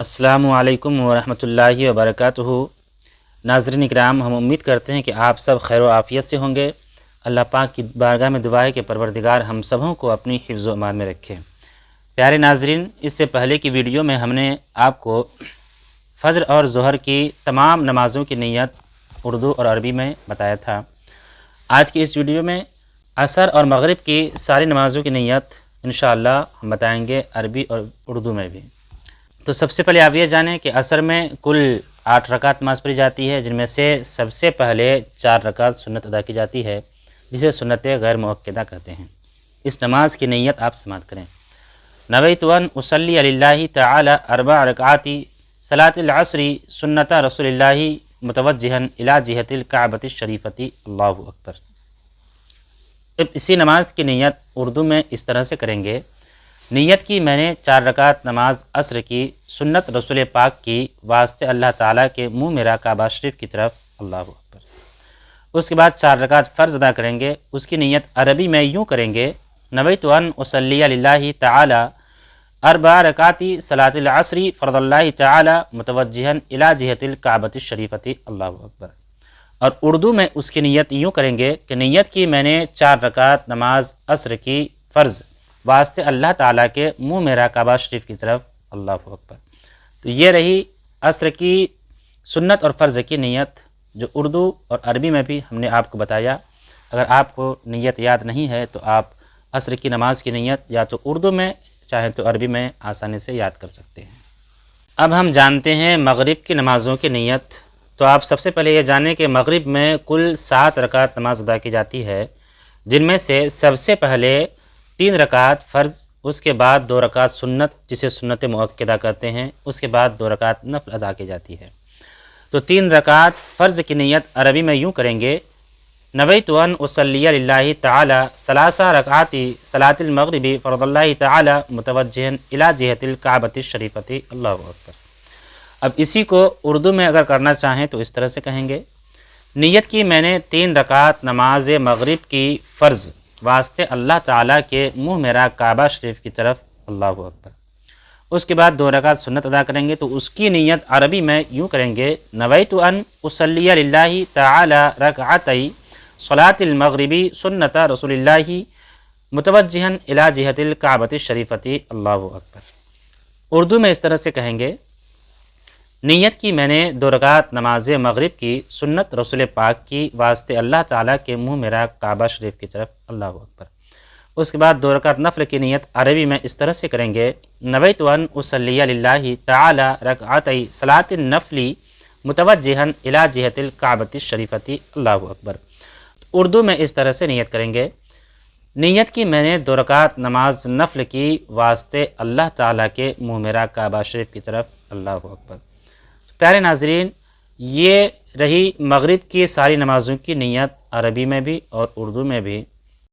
السلام علیکم ورحمۃ اللہ وبرکاتہ۔ ناظرین اکرام، ہم امید کرتے ہیں کہ آپ سب خیر و عافیت سے ہوں گے۔ اللہ پاک کی بارگاہ میں دعا ہے کہ پروردگار ہم سبوں کو اپنی حفظ و امان میں رکھے۔ پیارے ناظرین، اس سے پہلے کی ویڈیو میں ہم نے آپ کو فجر اور ظہر کی تمام نمازوں کی نیت اردو اور عربی میں بتایا تھا۔ آج کی اس ویڈیو میں عصر اور مغرب کی ساری نمازوں کی نیت انشاءاللہ ہم بتائیں گے عربی اور اردو میں بھی۔ تو سب سے پہلے آپ یہ جانیں کہ عصر میں کل 8 رکعت نماز پڑھی جاتی ہے، جن میں سے سب سے پہلے 4 رکعت سنت ادا کی جاتی ہے، جسے سنت غیر مؤکدہ کہتے ہیں۔ اس نماز کی نیت آپ سماعت کریں۔ نویت ان اصلی للہ تعالی 4 رکعات صلاۃ العصر سنت رسول اللہ متوجہا الی جہۃ الکعبۃ الشریفۃ، اللہ اکبر۔ اب اسی نماز کی نیت اردو میں اس طرح سے کریں گے۔ نیت کی میں نے 4 رکعت نماز عصر کی سنت رسول پاک کی واسطے اللہ تعالیٰ کے منہ میرا کعبہ شریف کی طرف، اللہ اکبر۔ اس کے بعد 4 رکعت فرض ادا کریں گے۔ اس کی نیت عربی میں یوں کریں گے: نویت ان اصلی للہ تعالی 4 رکعات صلاۃ العصر فرض اللہ تعالی متوجہا الی جہۃ الکعبۃ الشریفۃ، اللہ اکبر۔ اور اردو میں اس کی نیت یوں کریں گے کہ نیت کی میں نے 4 رکعت نماز عصر کی فرض واسطے اللہ تعالیٰ کے منہ میرا کعبہ شریف کی طرف، اللہ اکبر۔ تو یہ رہی عصر کی سنت اور فرض کی نیت، جو اردو اور عربی میں بھی ہم نے آپ کو بتایا۔ اگر آپ کو نیت یاد نہیں ہے تو آپ عصر کی نماز کی نیت یا تو اردو میں چاہیں تو عربی میں آسانی سے یاد کر سکتے ہیں۔ اب ہم جانتے ہیں مغرب کی نمازوں کی نیت۔ تو آپ سب سے پہلے یہ جانیں کہ مغرب میں کل 7 رکعت نماز ادا کی جاتی ہے، جن میں سے سب سے پہلے 3 رکعت فرض، اس کے بعد 2 رکعت سنت جسے سنت مؤکدہ کہتے ہیں، اس کے بعد 2 رکعت نفل ادا کی جاتی ہے۔ تو 3 رکعت فرض کی نیت عربی میں یوں کریں گے: نویت ان اصلی للہ تعالی 3 رکعات صلاۃ المغرب فرض اللہ تعالی متوجہا الی جہۃ الکعبۃ الشریفۃ، اللہ اکبر۔ اب اسی کو اردو میں اگر کرنا چاہیں تو اس طرح سے کہیں گے: نیت کی میں نے 3 رکعت نماز مغرب کی فرض واسطے اللہ تعالیٰ کے منہ میرا کعبہ شریف کی طرف، اللہ اکبر۔ اس کے بعد 2 رکعت سنت ادا کریں گے، تو اس کی نیت عربی میں یوں کریں گے: نویت ان اصلی للہ تعالی رکعتی صلاۃ المغرب سنت رسول اللہ متوجہا الی جہۃ الکعبۃ الشریفۃ، اللہ اکبر۔ اردو میں اس طرح سے کہیں گے: نیت کی میں نے 2 رکعت نماز مغرب کی سنت رسول پاک کی واسطے اللہ تعالیٰ کے منہ میرا کعبہ شریف کی طرف، اللہ اکبر۔ اس کے بعد 2 رکعت نفل کی نیت عربی میں اس طرح سے کریں گے: نویت ان اصلی للہ تعالی رکعتی صلاۃ النفل متوجہا الی جہۃ الکعبۃ الشریفۃ، اللہ اکبر۔ اردو میں اس طرح سے نیت کریں گے: نیت کی میں نے 2 رکعت نماز نفل کی واسطے اللہ تعالیٰ کے منہ میرا کعبہ شریف کی طرف، اللہ اکبر۔ پیارے ناظرین، یہ رہی مغرب کی ساری نمازوں کی نیت عربی میں بھی اور اردو میں بھی۔